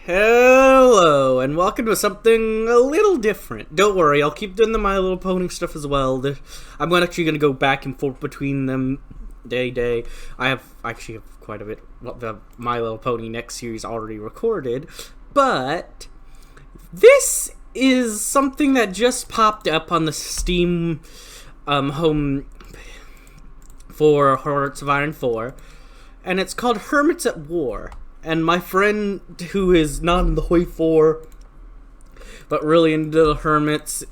Hello, and welcome to something a little different. Don't worry, I'll keep doing the My Little Pony stuff as well. I'm actually going to go back and forth between them day. I actually have quite a bit of the My Little Pony next series already recorded, but this is something that just popped up on the Steam home for Hearts of Iron 4, and it's called Hermits at War. And my friend, who is not in the Hoi 4, but really into the Hermits,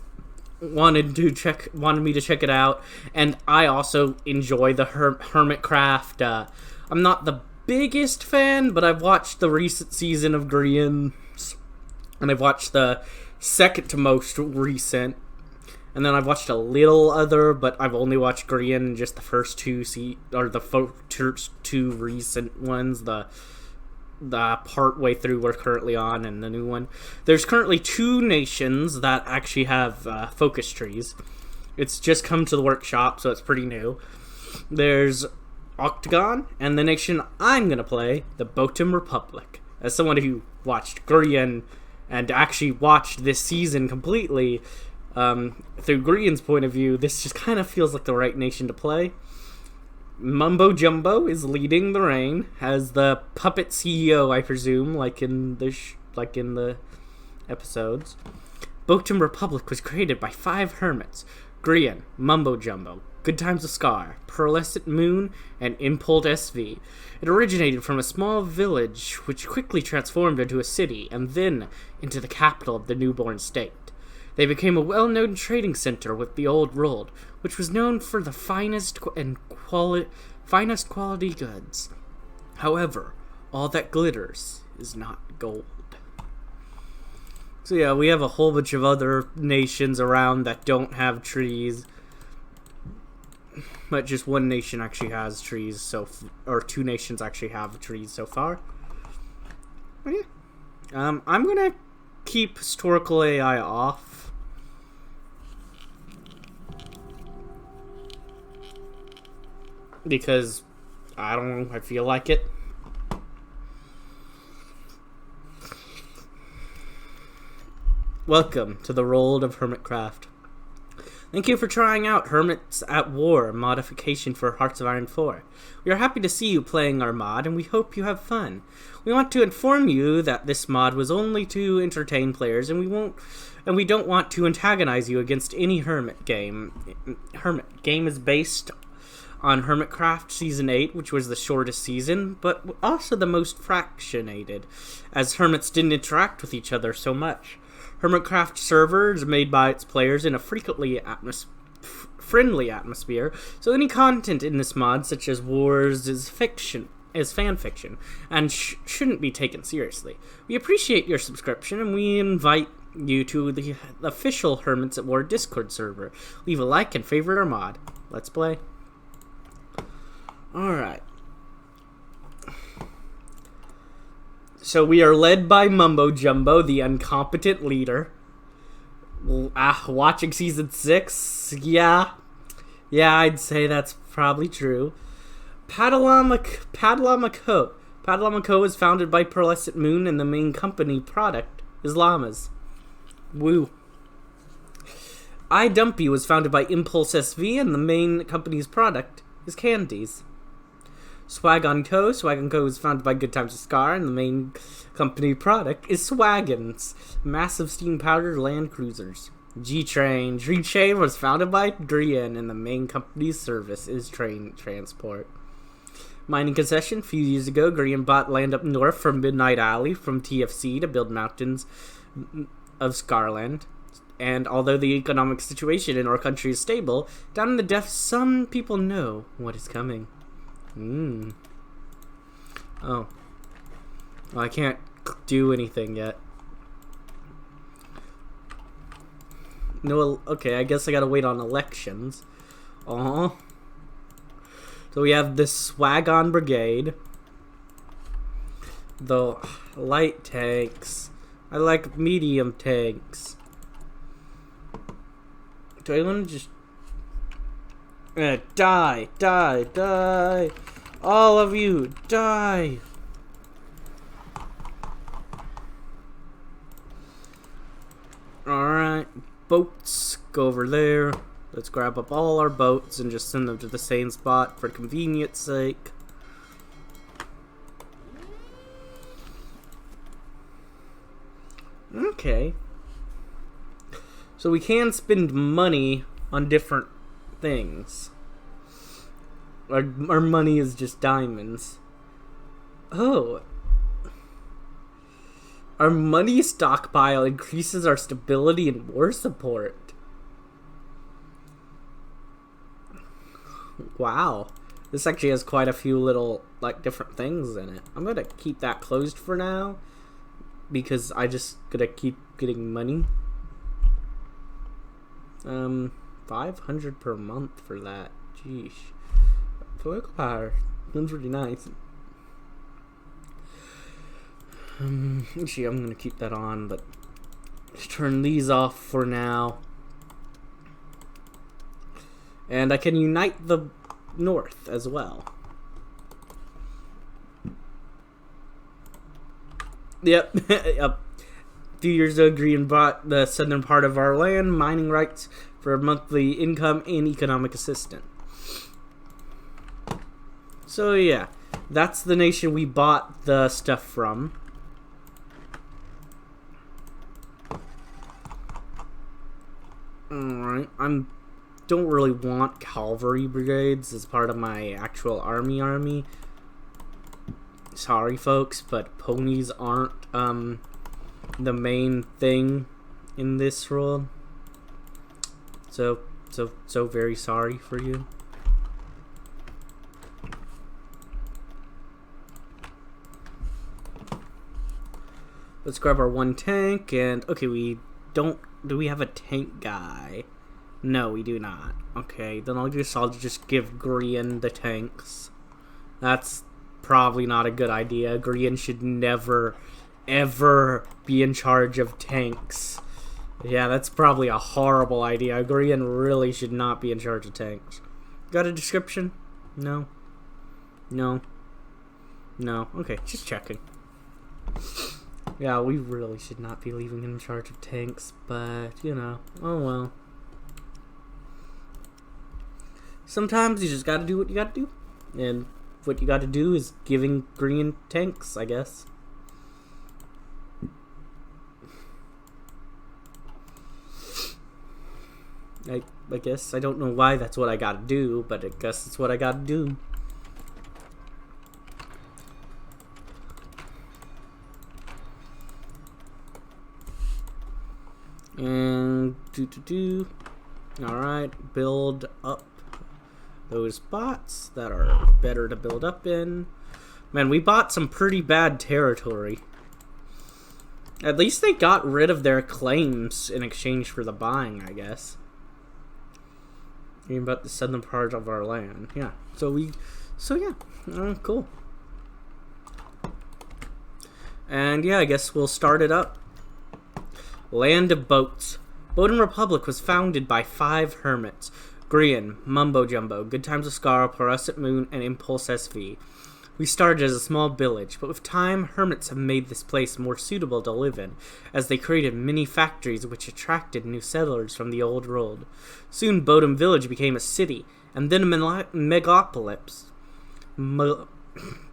wanted me to check it out. And I also enjoy the Hermitcraft. I'm not the biggest fan, but I've watched the recent season of Grian, and I've watched the second to most recent. And then I've watched a little other, but I've only watched Grian and just the first two recent ones. The part way through we're currently on and the new one. There's currently 2 nations that actually have focus trees. It's just come to the workshop, so it's pretty new. There's Octagon, and the nation I'm going to play, the Boatem Republic. As someone who watched Grian and actually watched this season completely, through Grian's point of view, this just kind of feels like the right nation to play. Mumbo Jumbo is leading the reign as the puppet CEO, I presume, like in the episodes. Boatem Republic was created by 5 hermits: Grian, Mumbo Jumbo, Good Times of Scar, Pearlescent Moon, and Impulse SV. It originated from a small village which quickly transformed into a city and then into the capital of the newborn state. They became a well-known trading center with the Old World, which was known for the finest quality goods. However, all that glitters is not gold. So yeah, we have a whole bunch of other nations around that don't have trees, but just one nation actually has trees, or 2 nations actually have trees so far. But yeah, I'm gonna keep historical AI off. Because, I don't know, I feel like it. Welcome to the world of Hermitcraft. Thank you for trying out Hermits at War modification for Hearts of Iron 4. We are happy to see you playing our mod, and we hope you have fun. We want to inform you that this mod was only to entertain players, and we don't want to antagonize you against any Hermit game. Hermit game is based on Hermitcraft Season 8, which was the shortest season, but also the most fractionated, as Hermits didn't interact with each other so much. Hermitcraft servers made by its players in a frequently friendly atmosphere, so any content in this mod, such as wars, is fan fiction, and shouldn't be taken seriously. We appreciate your subscription, and we invite you to the official Hermits at War Discord server. Leave a like and favorite our mod. Let's play. Alright. So we are led by Mumbo Jumbo, the incompetent leader. Watching Season 6? Yeah, I'd say that's probably true. Padlamako was founded by Pearlescent Moon, and the main company product is llamas. Woo. iDumpy was founded by Impulse SV, and the main company's product is candies. Swagon Co. is founded by Good Times of Scar, and the main company product is Swagons, massive steam-powered land cruisers. G-Train was founded by Grian, and the main company's service is train transport. Mining concession. A few years ago, Grian bought land up north from Midnight Alley from TFC to build mountains of Scarland. And although the economic situation in our country is stable, down in the depths, some people know what is coming. Oh. Well, I can't do anything yet. No, okay, I guess I gotta wait on elections. So we have the Swagon Brigade. The light tanks. I like medium tanks. Do I want to just... die! All of you, die! boats. Go over there. Let's grab up all our boats and just send them to the same spot for convenience sake. Okay. So we can spend money on different things. Our money is just diamonds. Oh. Our money stockpile increases our stability and war support. Wow. This actually has quite a few little, like, different things in it. I'm gonna keep that closed for now, because I just gonna keep getting money. 500 per month for that. Jeez. Political power. That's pretty nice. Actually, I'm gonna keep that on, but let's turn these off for now. And I can unite the north as well. Yep. Yep. 2 years ago, Grian bought the southern part of our land, mining rights for monthly income and economic assistance. So yeah, that's the nation we bought the stuff from. Alright, don't really want cavalry brigades as part of my actual army. Sorry folks, but ponies aren't the main thing in this world. So very sorry for you. Let's grab our one tank and okay, do we have a tank guy? No, we do not. Okay, then I'll just give Grian the tanks. That's probably not a good idea. Grian should never, ever be in charge of tanks. Yeah, that's probably a horrible idea. Grian really should not be in charge of tanks. Got a description? No. No. No. Okay, just checking. Yeah, we really should not be leaving him in charge of tanks, but, you know, oh well. Sometimes you just gotta do what you gotta do. And what you gotta do is giving Grian tanks, I guess. I guess I don't know why that's what I gotta do, but I guess it's what I gotta do. And alright, build up those spots that are better to build up in. Man, we bought some pretty bad territory. At least they got rid of their claims in exchange for the buying, I guess. Even about the southern part of our land. Yeah. So yeah. Cool. And yeah, I guess we'll start it up. Land of Boats. Boatem Republic was founded by 5 hermits. Grian, Mumbo Jumbo, Good Times of Scar, Porusset Moon, and Impulse SV. We started as a small village, but with time, hermits have made this place more suitable to live in, as they created many factories which attracted new settlers from the old world. Soon, Boatem Village became a city, and then a megapolis.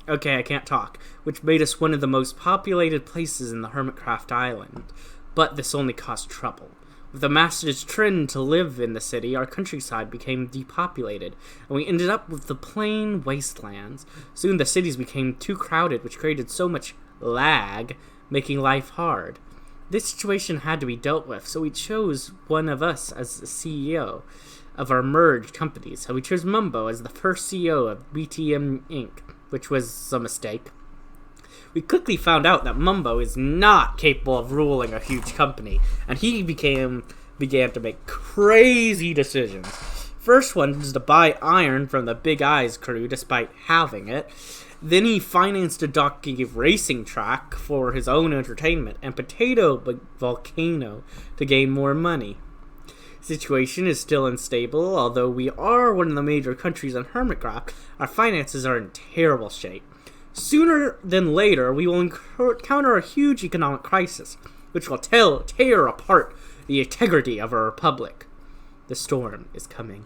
Okay, I can't talk. Which made us one of the most populated places in the Hermitcraft island. But this only caused trouble. With the masses' trend to live in the city, our countryside became depopulated, and we ended up with the plain wastelands. Soon the cities became too crowded, which created so much lag, making life hard. This situation had to be dealt with, so we chose one of us as the CEO of our merged companies. So we chose Mumbo as the first CEO of BTM Inc., which was a mistake. We quickly found out that Mumbo is not capable of ruling a huge company, and he began to make crazy decisions. First one was to buy iron from the Big Eyes crew despite having it. Then he financed a donkey racing track for his own entertainment, and Potato Volcano to gain more money. Situation is still unstable, although we are one of the major countries in Hermitcraft, our finances are in terrible shape. Sooner than later, we will encounter a huge economic crisis, which will tear apart the integrity of our republic. The storm is coming.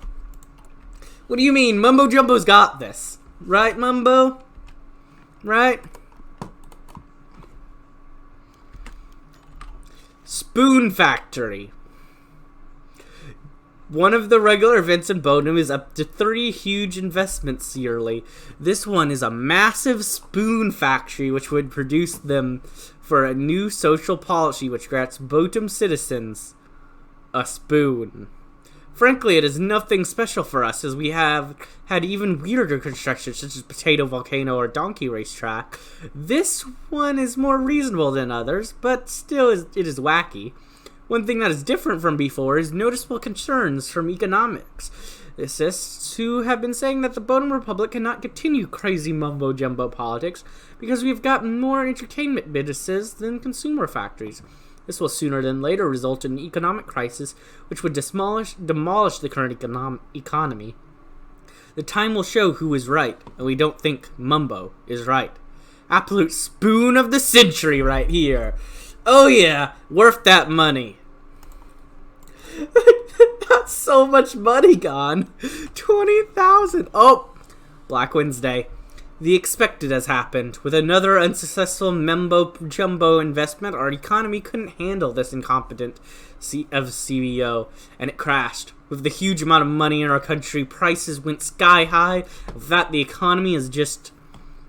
What do you mean? Mumbo Jumbo's got this. Right, Mumbo? Right? Spoon Factory. One of the regular events in Boatem is up to 3 huge investments yearly. This one is a massive spoon factory which would produce them for a new social policy which grants Boatem citizens a spoon. Frankly, it is nothing special for us, as we have had even weirder constructions such as Potato Volcano or Donkey Racetrack. This one is more reasonable than others, but still it is wacky. One thing that is different from before is noticeable concerns from economics who have been saying that the Boatem Republic cannot continue crazy mumbo-jumbo politics because we've got more entertainment businesses than consumer factories. This will sooner than later result in an economic crisis which would demolish the current economy. The time will show who is right, and we don't think Mumbo is right. Absolute spoon of the century right here. Oh yeah, worth that money. That's so much money gone. 20,000. Oh, Black Wednesday. The expected has happened. With another unsuccessful mumbo-jumbo investment, our economy couldn't handle this incompetent CEO, and it crashed. With the huge amount of money in our country, prices went sky high. With that, the economy has just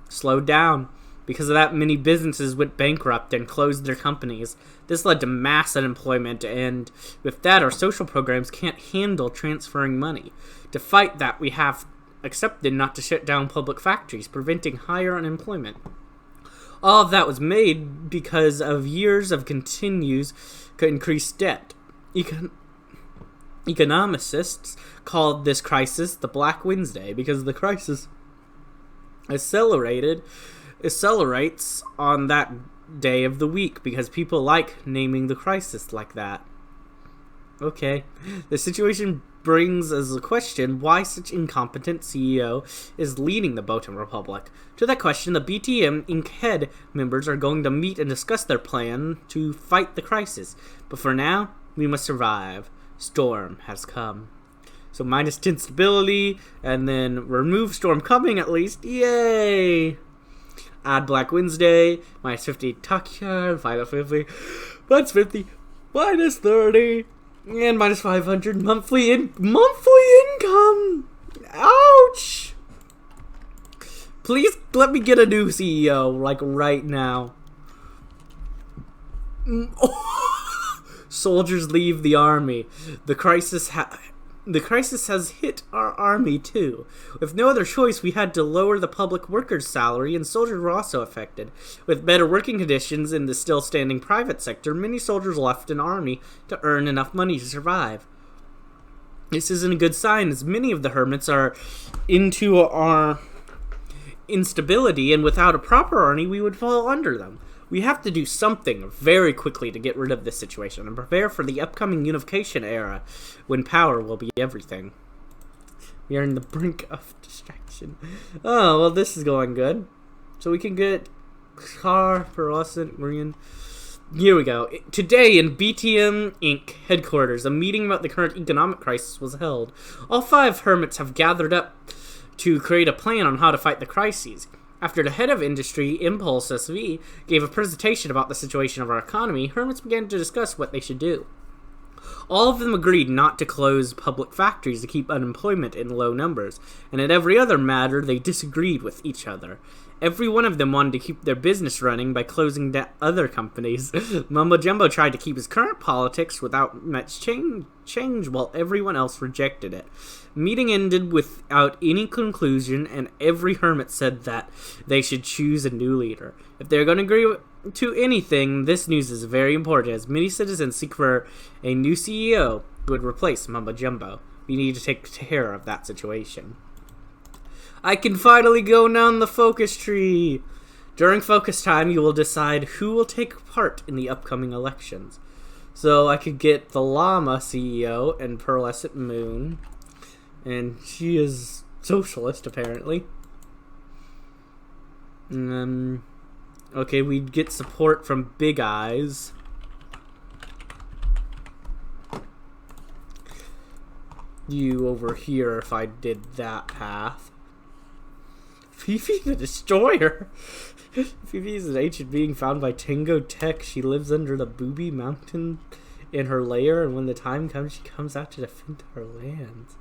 slowed down. Because of that, many businesses went bankrupt and closed their companies. This led to mass unemployment, and with that, our social programs can't handle transferring money. To fight that, we have accepted not to shut down public factories, preventing higher unemployment. All of that was made because of years of continuous increased debt. Economists called this crisis the Black Wednesday because the crisis accelerates on that day of the week because people like naming the crisis like that. Okay. The situation brings as a question why such incompetent CEO is leading the Boatem Republic. To that question, the BTM Inc. head members are going to meet and discuss their plan to fight the crisis. But for now, we must survive. Storm has come. So minus 10 stability, and then remove storm coming at least. Yay! Add Black Wednesday, minus 50 Takia, final 50, minus 50, minus 30, and minus 500 monthly income. Ouch! Please let me get a new CEO, like right now. Soldiers leave the army. The crisis has hit our army too. With no other choice, we had to lower the public workers' salary, and soldiers were also affected. With better working conditions in the still standing private sector, many soldiers left an army to earn enough money to survive. This isn't a good sign, as many of the Hermits are into our instability, and without a proper army, we would fall under them. We have to do something very quickly to get rid of this situation and prepare for the upcoming unification era when power will be everything. We are on the brink of distraction. Oh, well, this is going good. So we can get car for us and Grian. Here we go. Today in BTM Inc. headquarters, a meeting about the current economic crisis was held. All 5 Hermits have gathered up to create a plan on how to fight the crises. After the head of industry, Impulse SV, gave a presentation about the situation of our economy, Hermits began to discuss what they should do. All of them agreed not to close public factories to keep unemployment in low numbers, and in every other matter they disagreed with each other. Every one of them wanted to keep their business running by closing down other companies. Mumbo Jumbo tried to keep his current politics without much change while everyone else rejected it. Meeting ended without any conclusion, and every Hermit said that they should choose a new leader. If they're going to agree to anything, this news is very important, as many citizens seek for a new CEO who would replace Mumbo Jumbo. We need to take care of that situation. I can finally go down the focus tree! During focus time, you will decide who will take part in the upcoming elections. So I could get the Llama CEO and Pearlescent Moon. And she is socialist, apparently. Okay, we'd get support from Big Eyes. you over here if I did that path. Fifi the Destroyer. Fifi is an ancient being found by Tango Tech. She lives under the Booby Mountain in her lair, and when the time comes, she comes out to defend her lands.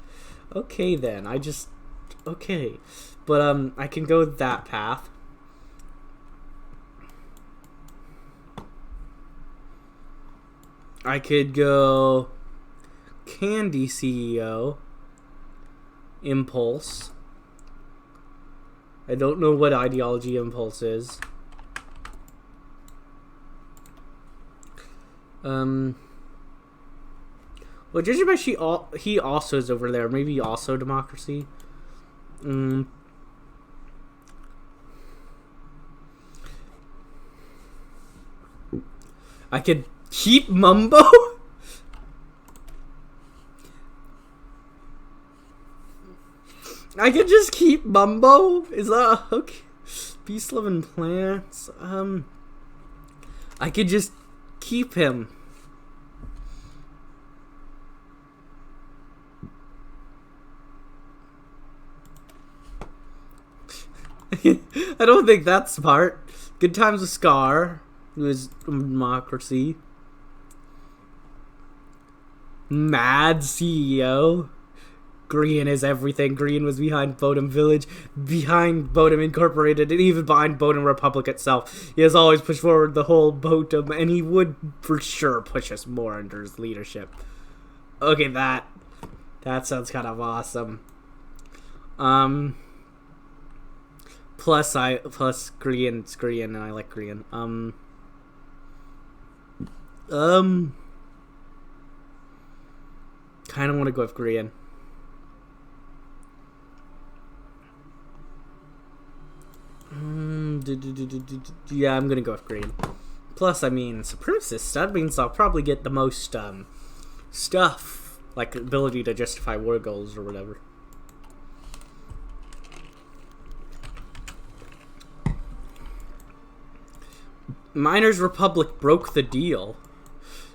Okay then, okay. But I can go that path. I could go Candy CEO, Impulse. I don't know what ideology Impulse is. Well, judging by he also is over there. Maybe also Democracy. I could keep Mumbo? I could just keep Mumbo? Is that okay? Beast Living Plants. I could just keep him. I don't think that's smart. Good Times with Scar, who is Democracy. Mad CEO. Grian is everything. Grian was behind Boatem Village, behind Boatem Incorporated, and even behind Boatem Republic itself. He has always pushed forward the whole Boatem, and he would for sure push us more under his leadership. Okay, that sounds kind of awesome. Plus Grian's Grian, and I like Grian. Kind of want to go with Grian. Yeah, I'm gonna go with Grian. Plus, I mean, Supremacist. That means I'll probably get the most stuff, like ability to justify war goals or whatever. Miners' Republic broke the deal.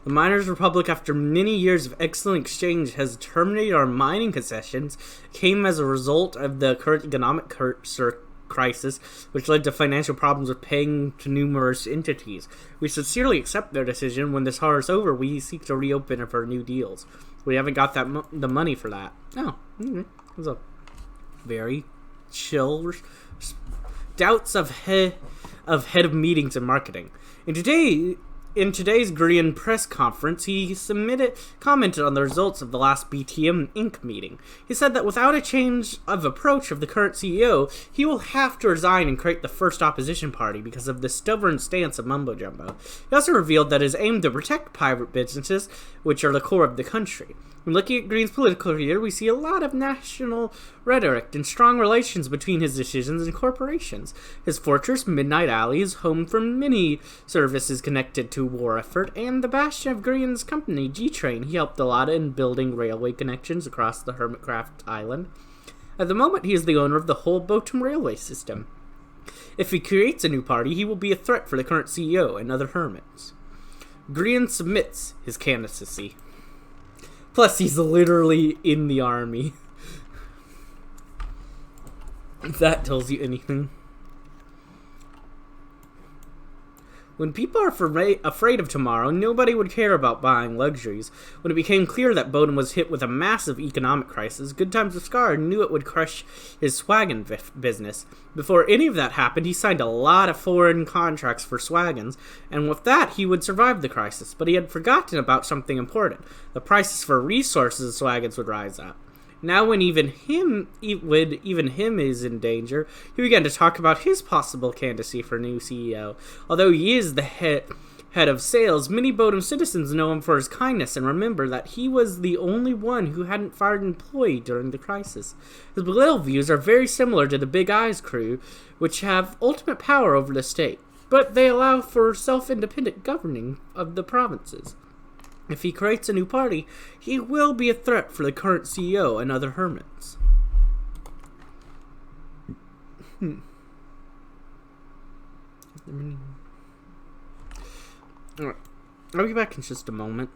The Miners' Republic, after many years of excellent exchange, has terminated our mining concessions. Came as a result of the current economic crisis, which led to financial problems with paying to numerous entities. We sincerely accept their decision. When this horror is over, we seek to reopen it for new deals. We haven't got the money for that. Oh, it was a very chill. Doubts of head of meetings and marketing. In today's Grian press conference, he commented on the results of the last BTM Inc. meeting. He said that without a change of approach of the current CEO, he will have to resign and create the first opposition party because of the stubborn stance of Mumbo Jumbo. He also revealed that it is aimed to protect private businesses, which are the core of the country. When looking at Green's political career, we see a lot of national rhetoric and strong relations between his decisions and corporations. His fortress, Midnight Alley, is home for many services connected to war effort, and the bastion of Grian's company, G-Train, he helped a lot in building railway connections across the Hermitcraft island. At the moment, he is the owner of the whole Boatem railway system. If he creates a new party, he will be a threat for the current CEO and other hermits. Grian submits his candidacy. Plus, he's literally in the army. If that tells you anything. When people are afraid of tomorrow, nobody would care about buying luxuries. When it became clear that Boatem was hit with a massive economic crisis, Good Times with Scar knew it would crush his swaggin business. Before any of that happened, he signed a lot of foreign contracts for swagons, and with that, he would survive the crisis. But he had forgotten about something important. The prices for resources of swagons would rise up. Now when even him is in danger, he began to talk about his possible candidacy for new CEO. Although he is the head of sales, many Boatem citizens know him for his kindness and remember that he was the only one who hadn't fired an employee during the crisis. His political views are very similar to the Big Eyes crew, which have ultimate power over the state, but they allow for self-independent governing of the provinces. If he creates a new party, he will be a threat for the current CEO and other hermits. Alright, I'll be back in just a moment.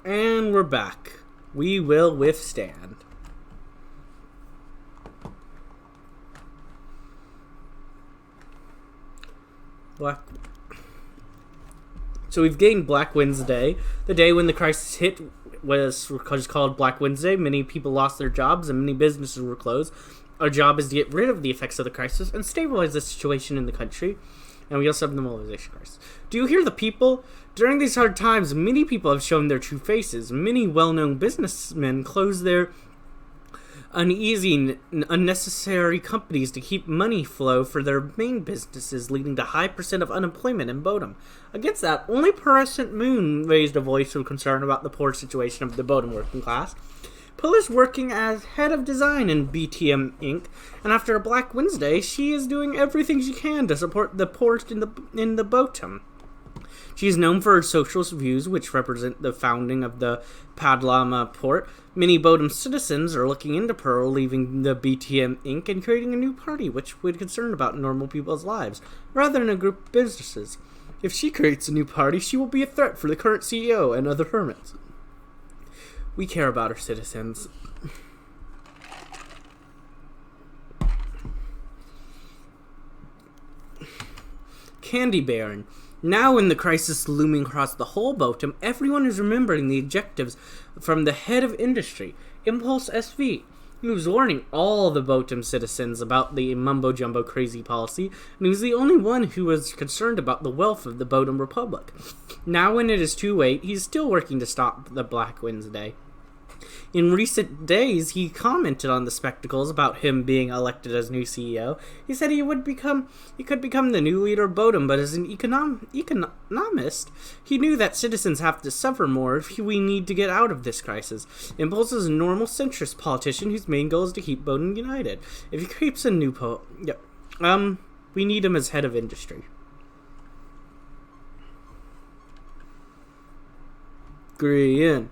And we're back. We will withstand. So we've gained Black Wednesday. The day when the crisis hit was called Black Wednesday. Many people lost their jobs and many businesses were closed. Our job is to get rid of the effects of the crisis and stabilize the situation in the country. And we also have the mobilization crisis. Do you hear the people? During these hard times, many people have shown their true faces. Many well-known businessmen closed their unnecessary companies to keep money flow for their main businesses, leading to high percent of unemployment in Boatem. Against that, only President Moon raised a voice of concern about the poor situation of the Boatem working class. Pill is working as head of design in BTM Inc., and after a Black Wednesday, she is doing everything she can to support the poor in the Boatem. She is known for her socialist views, which represent the founding of the Padlama port. Many Boatem citizens are looking into Pearl leaving the BTM Inc. and creating a new party, which would be concerned about normal people's lives, rather than a group of businesses. If she creates a new party, she will be a threat for the current CEO and other hermits. We care about our citizens. Candy Baron. Now, in the crisis looming across the whole Boatem, everyone is remembering the objectives from the head of industry, Impulse SV. He was warning all the Boatem citizens about the mumbo-jumbo crazy policy, and he was the only one who was concerned about the wealth of the Boatem Republic. Now, when it is too late, he's still working to stop the Black Wednesday. In recent days, he commented on the spectacles about him being elected as new CEO. He said he could become the new leader of Boatem, but as an economist, he knew that citizens have to suffer more if we need to get out of this crisis. Impulse is a normal centrist politician whose main goal is to keep Boatem united. If he creates a new we need him as head of industry. Grian.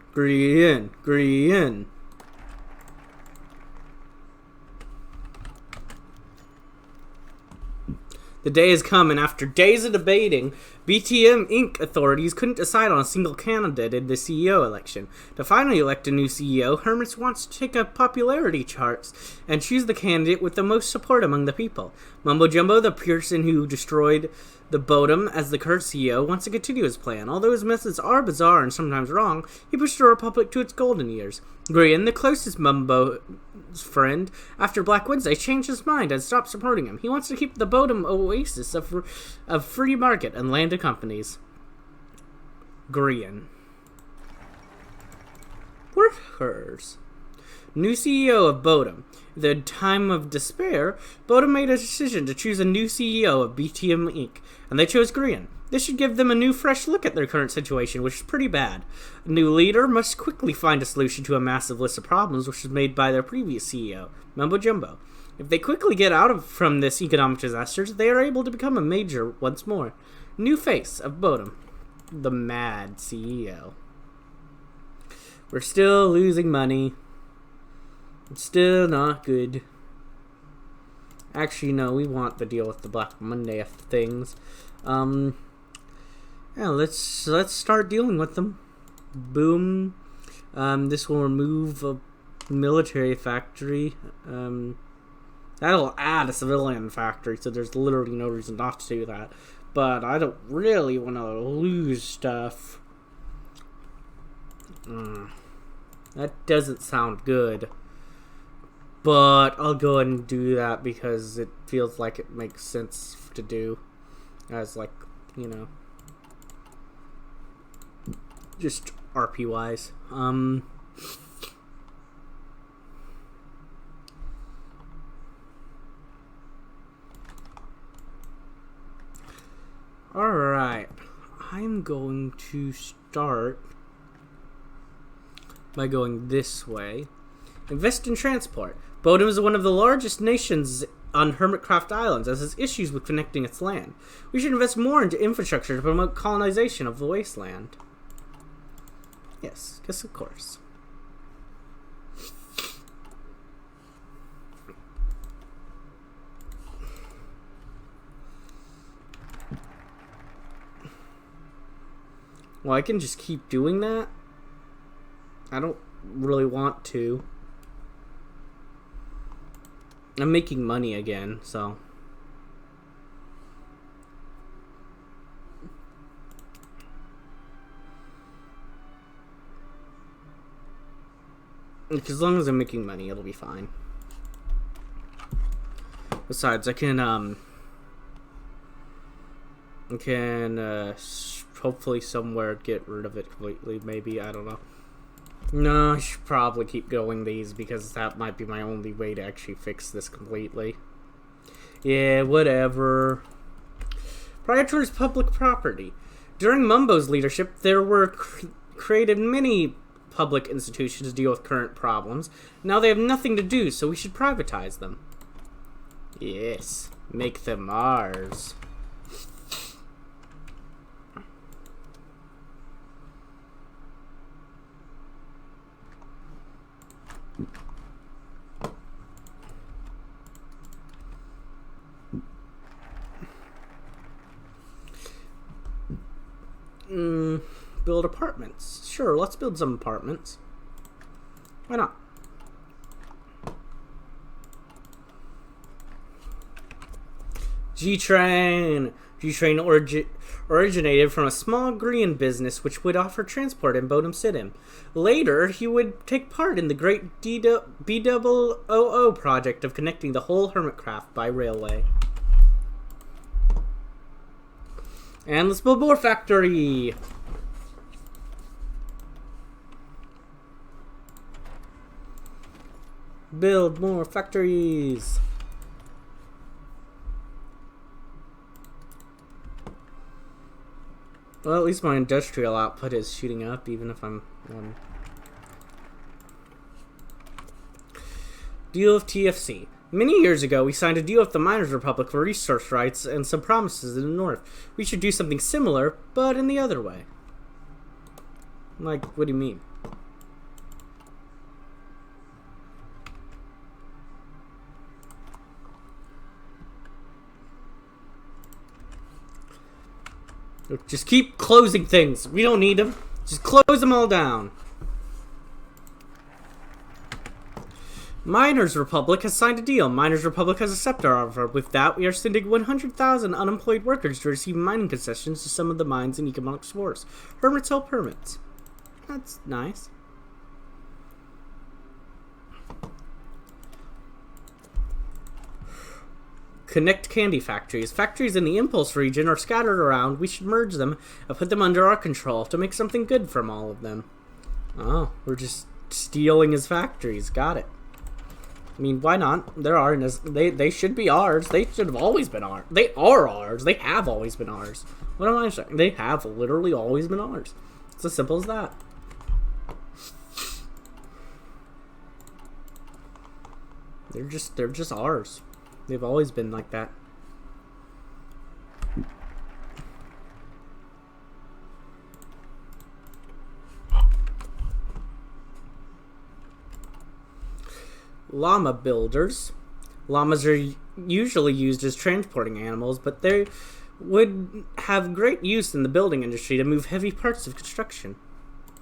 The day has come, and after days of debating, BTM Inc. authorities couldn't decide on a single candidate in the CEO election. To finally elect a new CEO, Hermits wants to take a popularity charts and choose the candidate with the most support among the people. Mumbo Jumbo, the person who destroyed the Boatem as the current CEO, wants to continue his plan. Although his methods are bizarre and sometimes wrong, he pushed the Republic to its golden years. Grian, the closest Mumbo's friend, after Black Wednesday, changed his mind and stopped supporting him. He wants to keep the Boatem oasis of free market and landed companies. Grian. Workers. New CEO of Boatem. At the time of despair, Boatem made a decision to choose a new CEO of BTM Inc., and they chose Grian. This should give them a new, fresh look at their current situation, which is pretty bad. A new leader must quickly find a solution to a massive list of problems which was made by their previous CEO, Mumbo Jumbo. If they quickly get from this economic disaster, they are able to become a major once more. New face of Boatem, the mad CEO. We're still losing money. It's still not good. Actually, no, we want to deal with the Black Monday of things. Yeah, let's start dealing with them. Boom. This will remove a military factory. That'll add a civilian factory, so there's literally no reason not to do that. But I don't really want to lose stuff. That doesn't sound good. But I'll go ahead and do that because it feels like it makes sense to do. As, like, you know, just RP wise. Alright. I'm going to start by going this way. Invest in transport. Boatem is one of the largest nations on Hermitcraft Islands, as has issues with connecting its land. We should invest more into infrastructure to promote colonization of the wasteland. Yes, of course. Well, I can just keep doing that. I don't really want to. I'm making money again, so. As long as I'm making money, it'll be fine. Besides, I can hopefully somewhere get rid of it completely, maybe, I don't know. No, I should probably keep going these, because that might be my only way to actually fix this completely. Yeah, whatever. Prioritize public property. During Mumbo's leadership, there were created many public institutions to deal with current problems. Now they have nothing to do, so we should privatize them. Yes, make them ours. Build apartments. Sure, let's build some apartments. Why not? G-Train. G-Train originated from a small Grian business which would offer transport in Boatem City. Later, he would take part in the great BOOO project of connecting the whole Hermitcraft by railway. And let's build more factory. Build more factories. Well, at least my industrial output is shooting up, even if I'm one. Deal with TFC. Many years ago, we signed a deal with the Miners' Republic for resource rights and some promises in the north. We should do something similar, but in the other way. Like, what do you mean? Just keep closing things. We don't need them. Just close them all down. Miners' Republic has signed a deal. Miners' Republic has accepted our offer. With that, we are sending 100,000 unemployed workers to receive mining concessions to some of the mines in economic wars. Hermits help hermits. That's nice. Connect candy factories. Factories in the Impulse region are scattered around. We should merge them and put them under our control to make something good from all of them. Oh, we're just stealing his factories. Got it. I mean, why not? They should be ours. They should have always been ours. They are ours. They have always been ours. What am I saying? They have literally always been ours. It's as simple as that. They're just ours. They've always been like that. Llama builders. Llamas are usually used as transporting animals, but they would have great use in the building industry to move heavy parts of construction.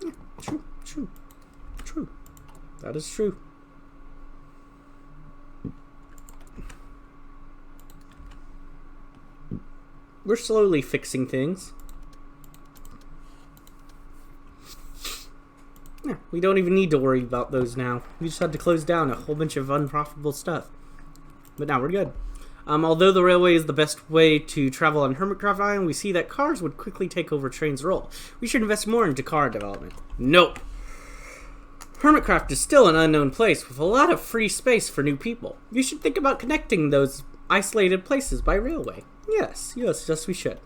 Yeah, true. That is true. We're slowly fixing things. Yeah, we don't even need to worry about those now. We just had to close down a whole bunch of unprofitable stuff. But now we're good. Although the railway is the best way to travel on Hermitcraft Island, we see that cars would quickly take over trains' role. We should invest more into car development. Nope. Hermitcraft is still an unknown place with a lot of free space for new people. You should think about connecting those isolated places by railway. Yes, we should.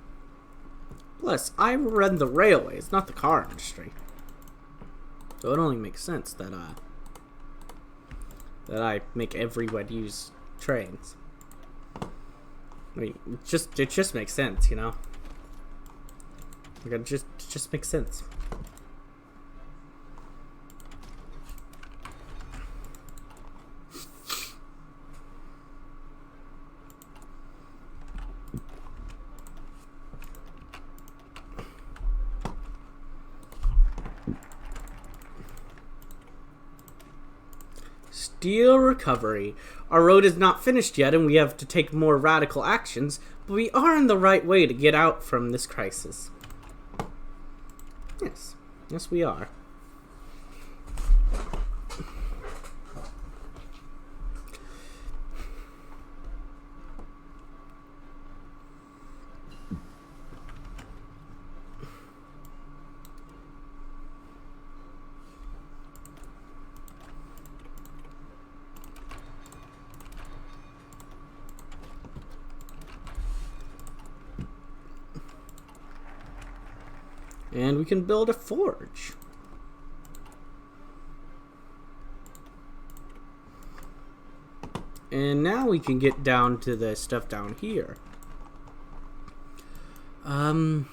Plus, I run the railways, not the car industry. So it only makes sense that I make everyone use trains. I mean, it just makes sense, you know? Like, it just makes sense. steel recovery. Our road is not finished yet, and we have to take more radical actions, but we are in the right way to get out from this crisis. Yes. Yes, we are. And we can build a forge. And now we can get down to the stuff down here. Oh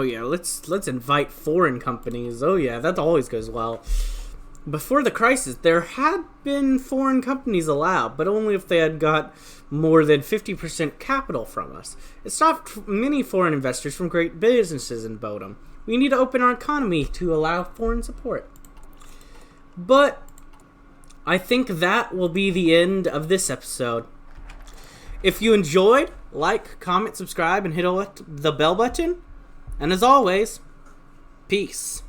yeah, let's invite foreign companies. Oh yeah, that always goes well. Before the crisis, there had been foreign companies allowed, but only if they had got more than 50% capital from us. It stopped many foreign investors from great businesses in Boatem. We need to open our economy to allow foreign support. But I think that will be the end of this episode. If you enjoyed, like, comment, subscribe, and hit the bell button. And as always, peace.